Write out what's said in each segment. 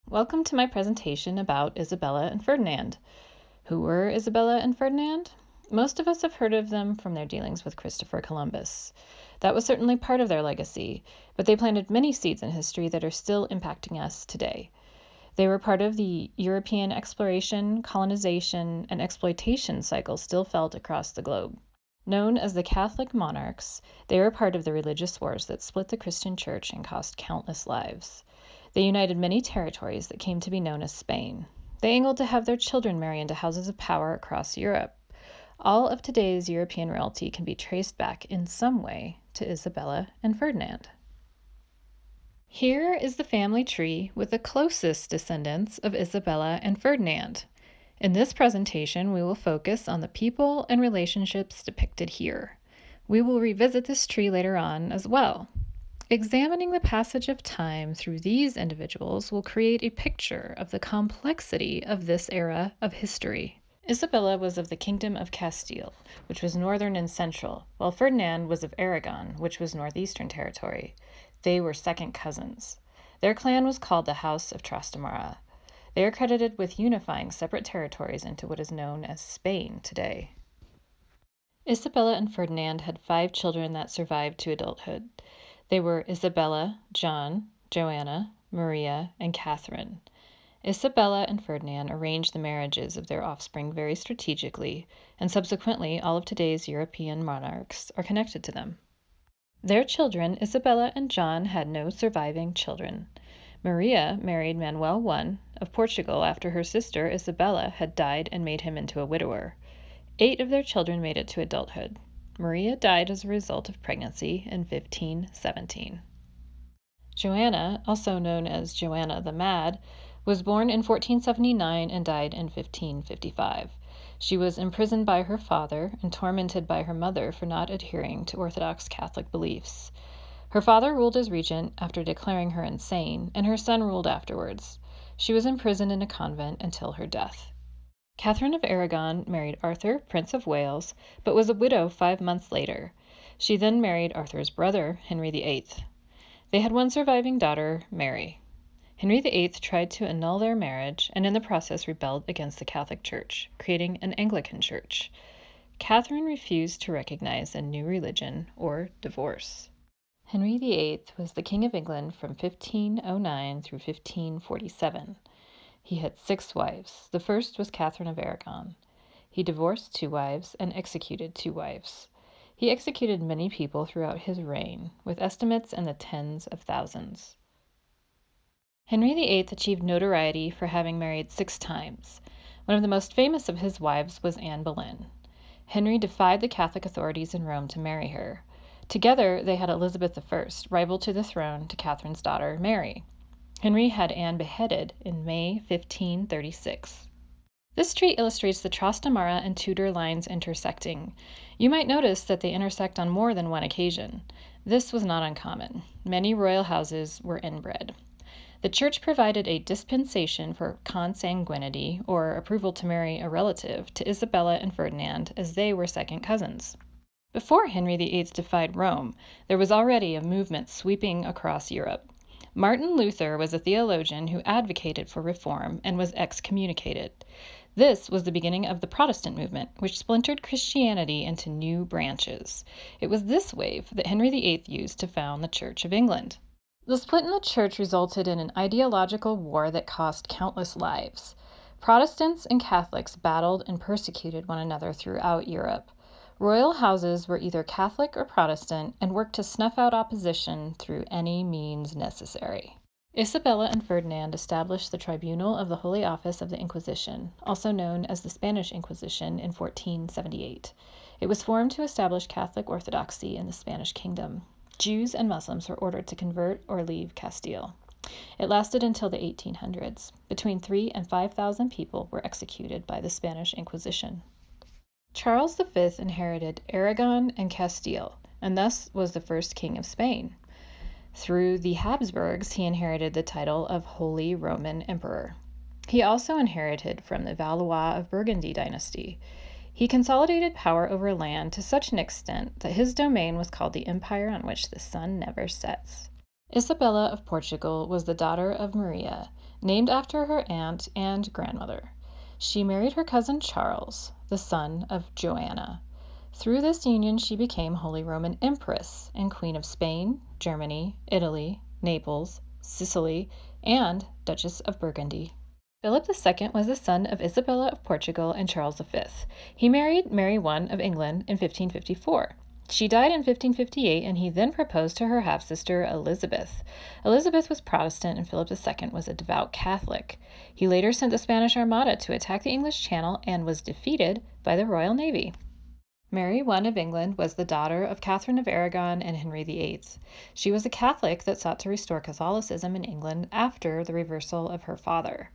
Welcome to my presentation about Isabella and Ferdinand. Who were Isabella and Ferdinand? Most of us have heard of them from their dealings with Christopher Columbus. That was certainly part of their legacy, but they planted many seeds in history that are still impacting us today. They were part of the European exploration, colonization, and exploitation cycle still felt across the globe. Known as the Catholic monarchs, they were part of the religious wars that split the Christian church and cost countless lives. They united many territories that came to be known as Spain. They angled to have their children marry into houses of power across Europe. All of today's European royalty can be traced back in some way to Isabella and Ferdinand. Here is the family tree with the closest descendants of Isabella and Ferdinand. In this presentation, we will focus on the people and relationships depicted here. We will revisit this tree later on as well. Examining the passage of time through these individuals will create a picture of the complexity of this era of history. Isabella was of the Kingdom of Castile, which was northern and central, while Ferdinand was of Aragon, which was northeastern territory. They were second cousins. Their clan was called the House of Trastamara. They are credited with unifying separate territories into what is known as Spain today. Isabella and Ferdinand had 5 children that survived to adulthood. They were Isabella, John, Joanna, Maria, and Catherine. Isabella and Ferdinand arranged the marriages of their offspring very strategically, and subsequently all of today's European monarchs are connected to them. Their children, Isabella and John, had no surviving children. Maria married Manuel I of Portugal after her sister Isabella had died and made him into a widower. 8 of their children made it to adulthood. Maria died as a result of pregnancy in 1517. Joanna, also known as Joanna the Mad, was born in 1479 and died in 1555. She was imprisoned by her father and tormented by her mother for not adhering to Orthodox Catholic beliefs. Her father ruled as regent after declaring her insane, and her son ruled afterwards. She was imprisoned in a convent until her death. Catherine of Aragon married Arthur, Prince of Wales, but was a widow 5 months later. She then married Arthur's brother, Henry VIII. They had one surviving daughter, Mary. Henry VIII tried to annul their marriage and in the process rebelled against the Catholic Church, creating an Anglican church. Catherine refused to recognize a new religion or divorce. Henry VIII was the King of England from 1509 through 1547. He had 6 wives. The first was Catherine of Aragon. He divorced 2 wives and executed 2 wives. He executed many people throughout his reign, with estimates in the tens of thousands. Henry VIII achieved notoriety for having married 6 times. One of the most famous of his wives was Anne Boleyn. Henry defied the Catholic authorities in Rome to marry her. Together, they had Elizabeth I, rival to the throne to Catherine's daughter, Mary. Henry had Anne beheaded in May 1536. This tree illustrates the Trastamara and Tudor lines intersecting. You might notice that they intersect on more than one occasion. This was not uncommon. Many royal houses were inbred. The church provided a dispensation for consanguinity, or approval to marry a relative, to Isabella and Ferdinand, as they were second cousins. Before Henry VIII defied Rome, there was already a movement sweeping across Europe. Martin Luther was a theologian who advocated for reform and was excommunicated. This was the beginning of the Protestant movement, which splintered Christianity into new branches. It was this wave that Henry VIII used to found the Church of England. The split in the church resulted in an ideological war that cost countless lives. Protestants and Catholics battled and persecuted one another throughout Europe. Royal houses were either Catholic or Protestant and worked to snuff out opposition through any means necessary. Isabella and Ferdinand established the Tribunal of the Holy Office of the Inquisition, also known as the Spanish Inquisition, in 1478. It was formed to establish Catholic orthodoxy in the Spanish kingdom. Jews and Muslims were ordered to convert or leave Castile. It lasted until the 1800s. Between 3,000 and 5,000 people were executed by the Spanish Inquisition. Charles V inherited Aragon and Castile, and thus was the first king of Spain. Through the Habsburgs, he inherited the title of Holy Roman Emperor. He also inherited from the Valois of Burgundy dynasty. He consolidated power over land to such an extent that his domain was called the Empire on which the sun never sets. Isabella of Portugal was the daughter of Maria, named after her aunt and grandmother. She married her cousin Charles, the son of Joanna. Through this union, she became Holy Roman Empress and Queen of Spain, Germany, Italy, Naples, Sicily, and Duchess of Burgundy. Philip II was the son of Isabella of Portugal and Charles V. He married Mary I of England in 1554. She died in 1558, and he then proposed to her half-sister Elizabeth. Elizabeth was Protestant, and Philip II was a devout Catholic. He later sent the Spanish Armada to attack the English Channel and was defeated by the Royal Navy. Mary I of England was the daughter of Catherine of Aragon and Henry VIII. She was a Catholic that sought to restore Catholicism in England after the reversal of her father.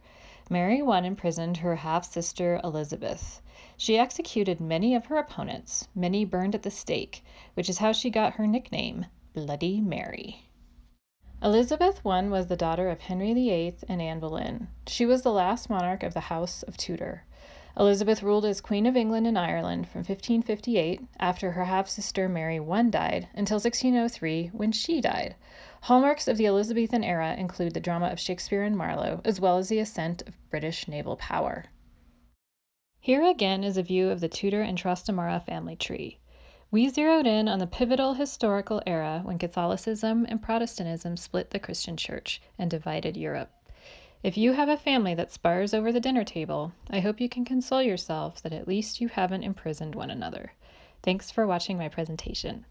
Mary I imprisoned her half-sister Elizabeth. She executed many of her opponents. Many burned at the stake, which is how she got her nickname, Bloody Mary. Elizabeth I was the daughter of Henry VIII and Anne Boleyn. She was the last monarch of the House of Tudor. Elizabeth ruled as Queen of England and Ireland from 1558, after her half-sister Mary I died, until 1603, when she died. Hallmarks of the Elizabethan era include the drama of Shakespeare and Marlowe, as well as the ascent of British naval power. Here again is a view of the Tudor and Trastamara family tree. We zeroed in on the pivotal historical era when Catholicism and Protestantism split the Christian Church and divided Europe. If you have a family that spars over the dinner table, I hope you can console yourself that at least you haven't imprisoned one another. Thanks for watching my presentation.